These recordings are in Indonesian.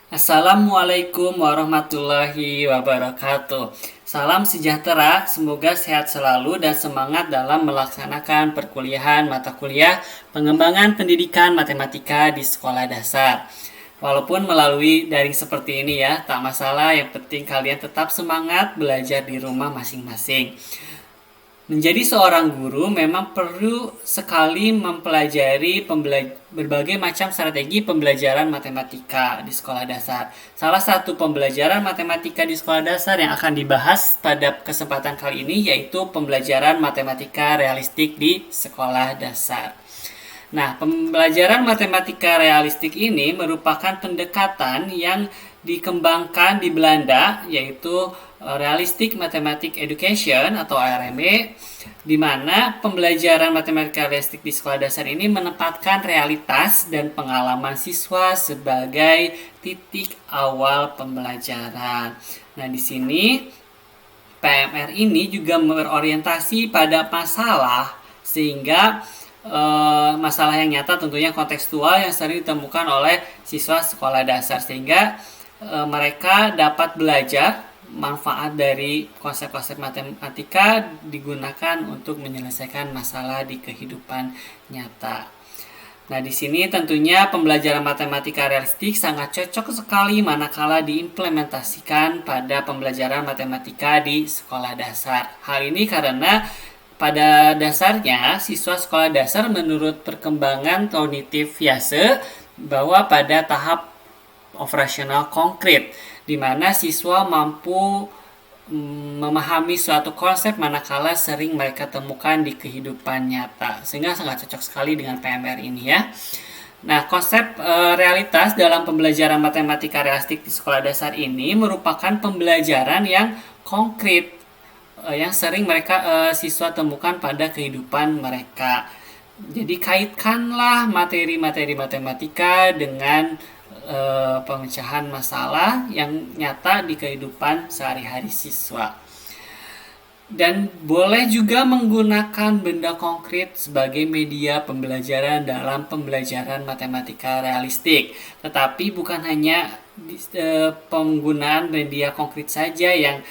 Assalamualaikum warahmatullahi wabarakatuh. Salam sejahtera, semoga sehat selalu dan semangat dalam melaksanakan perkuliahan mata kuliah pengembangan pendidikan matematika di sekolah dasar. Walaupun melalui daring seperti ini ya, tak masalah, yang penting kalian tetap semangat belajar di rumah masing-masing. Menjadi seorang guru memang perlu sekali mempelajari berbagai macam strategi pembelajaran matematika di sekolah dasar. Salah satu pembelajaran matematika di sekolah dasar yang akan dibahas pada kesempatan kali ini yaitu pembelajaran matematika realistik di sekolah dasar. Nah, pembelajaran matematika realistik ini merupakan pendekatan yang dikembangkan di Belanda, yaitu Realistic Mathematics Education atau RME, di mana pembelajaran matematika realistik di sekolah dasar ini menempatkan realitas dan pengalaman siswa sebagai titik awal pembelajaran. Nah, di sini PMR ini juga berorientasi pada masalah, sehingga masalah yang nyata tentunya kontekstual yang sering ditemukan oleh siswa sekolah dasar, sehingga mereka dapat belajar manfaat dari konsep-konsep matematika digunakan untuk menyelesaikan masalah di kehidupan nyata. Nah, di sini tentunya pembelajaran matematika realistik sangat cocok sekali manakala diimplementasikan pada pembelajaran matematika di sekolah dasar. Hal ini karena pada dasarnya, siswa sekolah dasar menurut perkembangan kognitif Viase bahwa pada tahap operasional konkret, di mana siswa mampu memahami suatu konsep manakala sering mereka temukan di kehidupan nyata, sehingga sangat cocok sekali dengan PMR ini ya. Nah, konsep realitas dalam pembelajaran matematika realistik di sekolah dasar ini merupakan pembelajaran yang konkret yang sering mereka siswa temukan pada kehidupan mereka. Jadi kaitkanlah materi-materi matematika dengan pemecahan masalah yang nyata di kehidupan sehari-hari siswa. Dan boleh juga menggunakan benda konkret sebagai media pembelajaran dalam pembelajaran matematika realistik. Tetapi bukan hanya penggunaan media konkret saja yang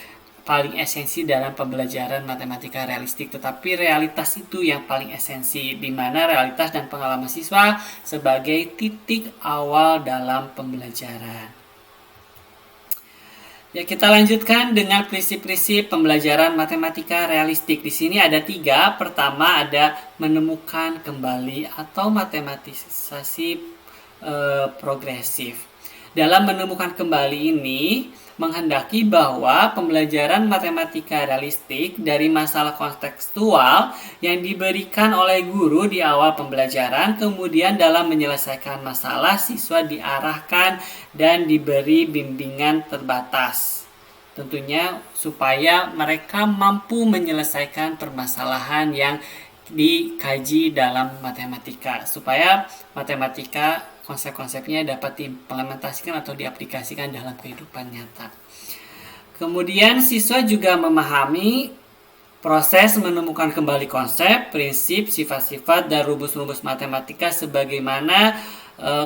paling esensi dalam pembelajaran matematika realistik, tetapi realitas itu yang paling esensi, di mana realitas dan pengalaman siswa sebagai titik awal dalam pembelajaran. Ya, kita lanjutkan dengan prinsip-prinsip pembelajaran matematika realistik. Di sini ada 3. Pertama ada menemukan kembali atau matematisasi progresif. Dalam menemukan kembali ini menghendaki bahwa pembelajaran matematika realistik dari masalah kontekstual yang diberikan oleh guru di awal pembelajaran, kemudian dalam menyelesaikan masalah siswa diarahkan dan diberi bimbingan terbatas. Tentunya supaya mereka mampu menyelesaikan permasalahan yang dikaji dalam matematika, supaya matematika konsep-konsepnya dapat diimplementasikan atau diaplikasikan dalam kehidupan nyata. Kemudian siswa juga memahami proses menemukan kembali konsep, prinsip, sifat-sifat, dan rumus-rumus matematika sebagaimana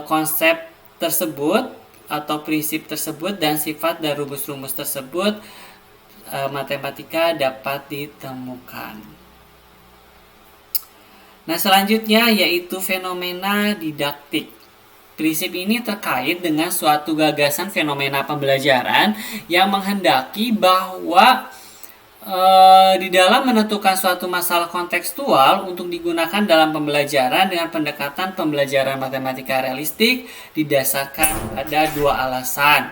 konsep tersebut atau prinsip tersebut dan sifat dan rumus-rumus tersebut matematika dapat ditemukan. Nah, selanjutnya yaitu fenomena didaktik. Prinsip ini terkait dengan suatu gagasan fenomena pembelajaran yang menghendaki bahwa di dalam menentukan suatu masalah kontekstual untuk digunakan dalam pembelajaran dengan pendekatan pembelajaran matematika realistik didasarkan pada 2 alasan.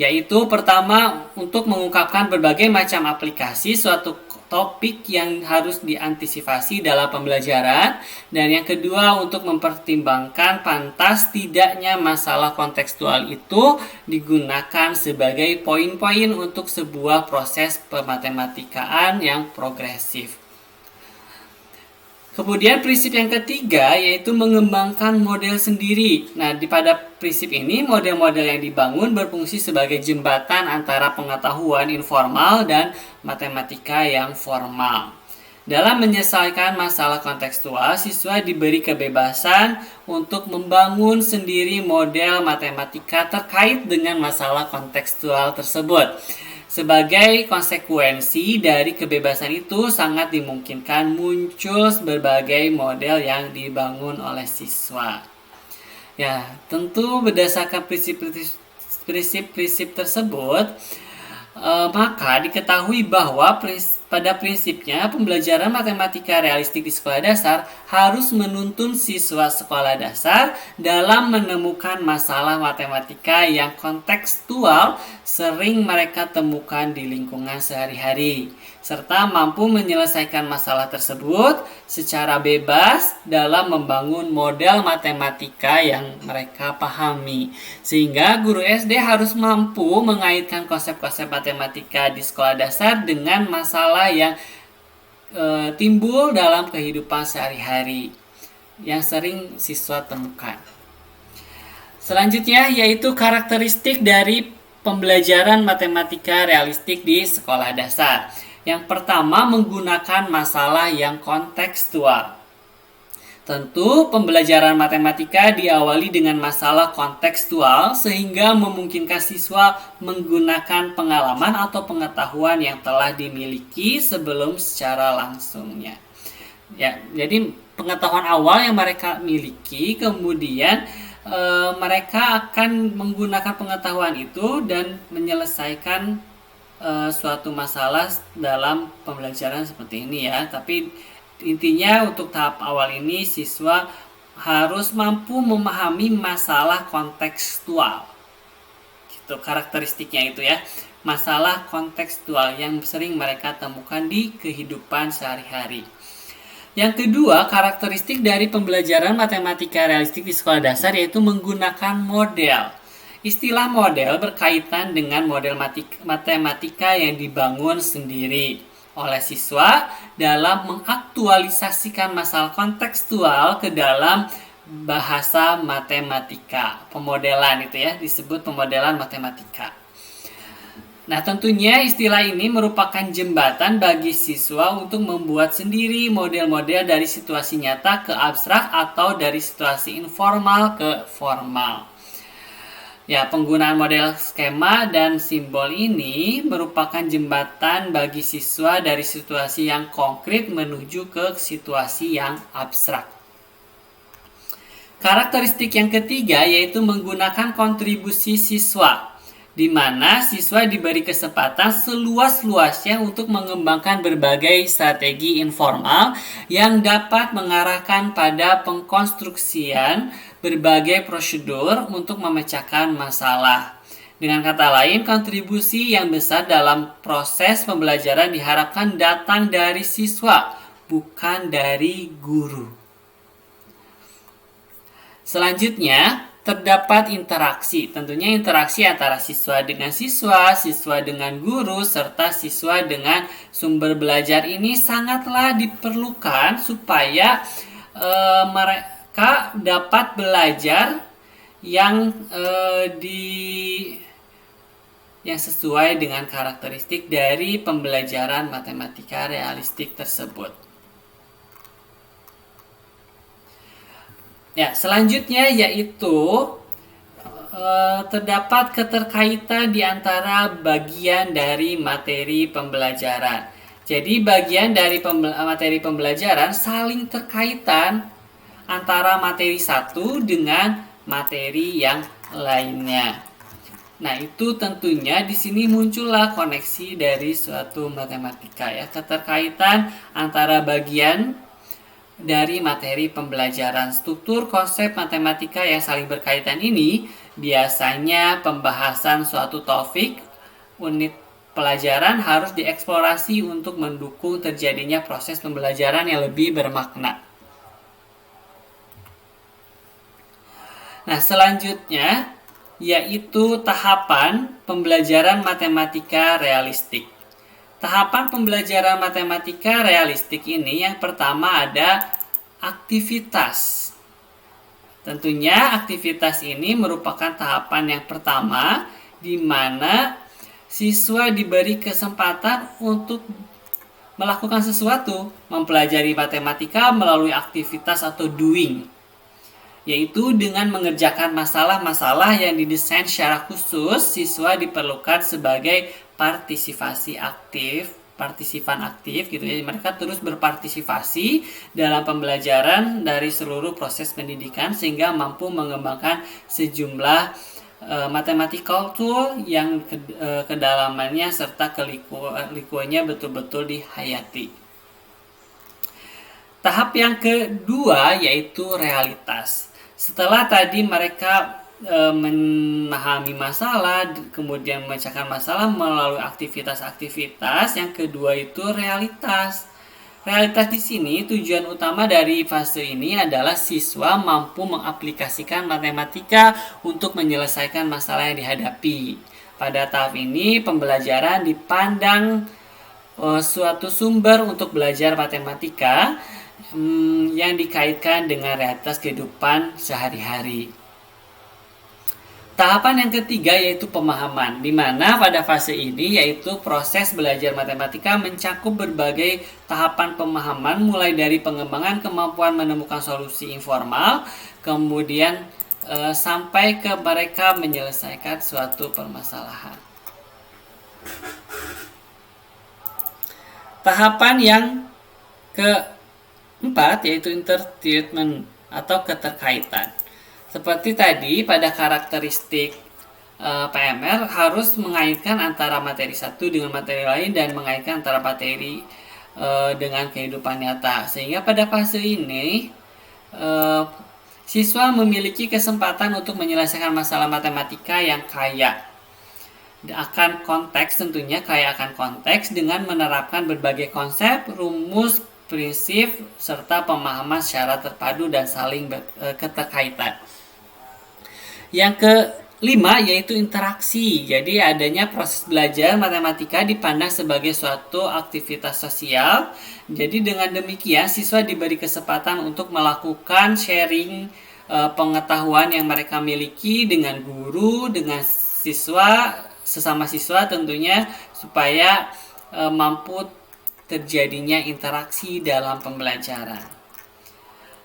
Yaitu pertama, untuk mengungkapkan berbagai macam aplikasi suatu topik yang harus diantisipasi dalam pembelajaran, dan yang kedua untuk mempertimbangkan pantas tidaknya masalah kontekstual itu digunakan sebagai poin-poin untuk sebuah proses pematematikaan yang progresif. Kemudian prinsip yang ketiga yaitu mengembangkan model sendiri. Nah, pada prinsip ini model-model yang dibangun berfungsi sebagai jembatan antara pengetahuan informal dan matematika yang formal. Dalam menyelesaikan masalah kontekstual, siswa diberi kebebasan untuk membangun sendiri model matematika terkait dengan masalah kontekstual tersebut. Sebagai konsekuensi dari kebebasan itu, sangat dimungkinkan muncul berbagai model yang dibangun oleh siswa. Ya, tentu berdasarkan prinsip-prinsip tersebut, maka diketahui bahwa pada prinsipnya pembelajaran matematika realistik di sekolah dasar harus menuntun siswa sekolah dasar dalam menemukan masalah matematika yang kontekstual sering mereka temukan di lingkungan sehari-hari, serta mampu menyelesaikan masalah tersebut secara bebas dalam membangun model matematika yang mereka pahami. Sehingga guru SD harus mampu mengaitkan konsep-konsep matematika di sekolah dasar dengan masalah yang timbul dalam kehidupan sehari-hari yang sering siswa temukan. Selanjutnya yaitu karakteristik dari pembelajaran matematika realistik di sekolah dasar. Yang pertama, menggunakan masalah yang kontekstual. Tentu pembelajaran matematika diawali dengan masalah kontekstual sehingga memungkinkan siswa menggunakan pengalaman atau pengetahuan yang telah dimiliki sebelum secara langsungnya. Ya, jadi pengetahuan awal yang mereka miliki, kemudian mereka akan menggunakan pengetahuan itu dan menyelesaikan suatu masalah dalam pembelajaran seperti ini ya. Tapi intinya untuk tahap awal ini siswa harus mampu memahami masalah kontekstual. Gitu karakteristiknya itu ya. Masalah kontekstual yang sering mereka temukan di kehidupan sehari-hari. Yang kedua, karakteristik dari pembelajaran matematika realistik di sekolah dasar yaitu menggunakan model. Istilah model berkaitan dengan model matematika yang dibangun sendiri oleh siswa dalam mengaktualisasikan masalah kontekstual ke dalam bahasa matematika. Pemodelan itu ya, disebut pemodelan matematika. Nah, tentunya istilah ini merupakan jembatan bagi siswa untuk membuat sendiri model-model dari situasi nyata ke abstrak atau dari situasi informal ke formal. Ya, penggunaan model skema dan simbol ini merupakan jembatan bagi siswa dari situasi yang konkret menuju ke situasi yang abstrak. Karakteristik yang ketiga yaitu menggunakan kontribusi siswa, di mana siswa diberi kesempatan seluas-luasnya untuk mengembangkan berbagai strategi informal yang dapat mengarahkan pada pengkonstruksian berbagai prosedur untuk memecahkan masalah. Dengan kata lain, kontribusi yang besar dalam proses pembelajaran diharapkan datang dari siswa, bukan dari guru. Selanjutnya, terdapat interaksi. Tentunya interaksi antara siswa dengan siswa, siswa dengan guru, serta siswa dengan sumber belajar ini sangatlah diperlukan supaya mereka dapat belajar yang sesuai dengan karakteristik dari pembelajaran matematika realistik tersebut. Ya, selanjutnya yaitu terdapat keterkaitan di antara bagian dari materi pembelajaran. Jadi bagian dari materi pembelajaran saling terkaitan antara materi satu dengan materi yang lainnya. Nah, itu tentunya di sini muncullah koneksi dari suatu matematika ya, keterkaitan antara bagian dari materi pembelajaran. Struktur konsep matematika yang saling berkaitan ini biasanya pembahasan suatu topik unit pelajaran harus dieksplorasi untuk mendukung terjadinya proses pembelajaran yang lebih bermakna. Nah, selanjutnya yaitu tahapan pembelajaran matematika realistik. Tahapan pembelajaran matematika realistik ini yang pertama ada aktivitas. Tentunya aktivitas ini merupakan tahapan yang pertama di mana siswa diberi kesempatan untuk melakukan sesuatu, mempelajari matematika melalui aktivitas atau doing, yaitu dengan mengerjakan masalah-masalah yang didesain secara khusus. Siswa diperlukan sebagai partisipan aktif gitu ya. Mereka terus berpartisipasi dalam pembelajaran dari seluruh proses pendidikan sehingga mampu mengembangkan sejumlah mathematical tool yang kedalamannya serta kelikuannya betul-betul dihayati. Tahap yang kedua yaitu realitas. Setelah tadi mereka memahami masalah, kemudian memecahkan masalah melalui aktivitas-aktivitas, yang kedua itu realitas. Realitas di sini tujuan utama dari fase ini adalah siswa mampu mengaplikasikan matematika untuk menyelesaikan masalah yang dihadapi. Pada tahap ini pembelajaran dipandang suatu sumber untuk belajar matematika yang dikaitkan dengan realitas kehidupan sehari-hari. Tahapan yang ketiga yaitu pemahaman, di mana pada fase ini yaitu proses belajar matematika mencakup berbagai tahapan pemahaman mulai dari pengembangan kemampuan menemukan solusi informal, kemudian sampai ke mereka menyelesaikan suatu permasalahan. Tahapan yang keempat yaitu intertreatment atau keterkaitan. Seperti tadi pada karakteristik PMR harus mengaitkan antara materi satu dengan materi lain dan mengaitkan antara materi dengan kehidupan nyata. Sehingga pada fase ini siswa memiliki kesempatan untuk menyelesaikan masalah matematika yang kaya akan konteks, tentunya kaya akan konteks dengan menerapkan berbagai konsep, rumus, prinsip, serta pemahaman secara terpadu dan saling keterkaitan. Yang kelima yaitu interaksi. Jadi adanya proses belajar matematika dipandang sebagai suatu aktivitas sosial. Jadi dengan demikian siswa diberi kesempatan untuk melakukan sharing pengetahuan yang mereka miliki dengan guru, dengan siswa, sesama siswa tentunya, supaya mampu terjadinya interaksi dalam pembelajaran.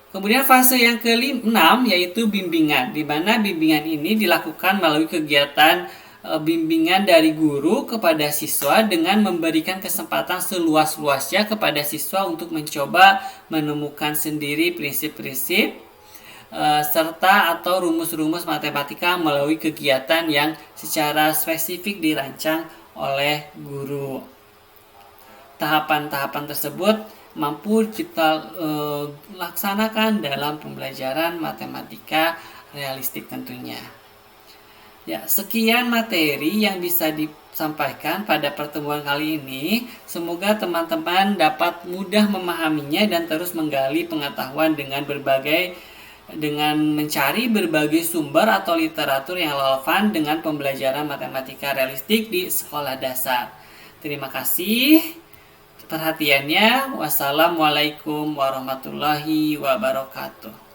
Kemudian fase yang ke-6 yaitu bimbingan, di mana bimbingan ini dilakukan melalui kegiatan bimbingan dari guru kepada siswa dengan memberikan kesempatan seluas-luasnya kepada siswa untuk mencoba menemukan sendiri prinsip-prinsip serta atau rumus-rumus matematika melalui kegiatan yang secara spesifik dirancang oleh guru. Tahapan-tahapan tersebut mampu kita laksanakan dalam pembelajaran matematika realistik tentunya. Ya, sekian materi yang bisa disampaikan pada pertemuan kali ini. Semoga teman-teman dapat mudah memahaminya dan terus menggali pengetahuan dengan mencari berbagai sumber atau literatur yang relevan dengan pembelajaran matematika realistik di sekolah dasar. Terima kasih perhatiannya. Wassalamualaikum warahmatullahi wabarakatuh.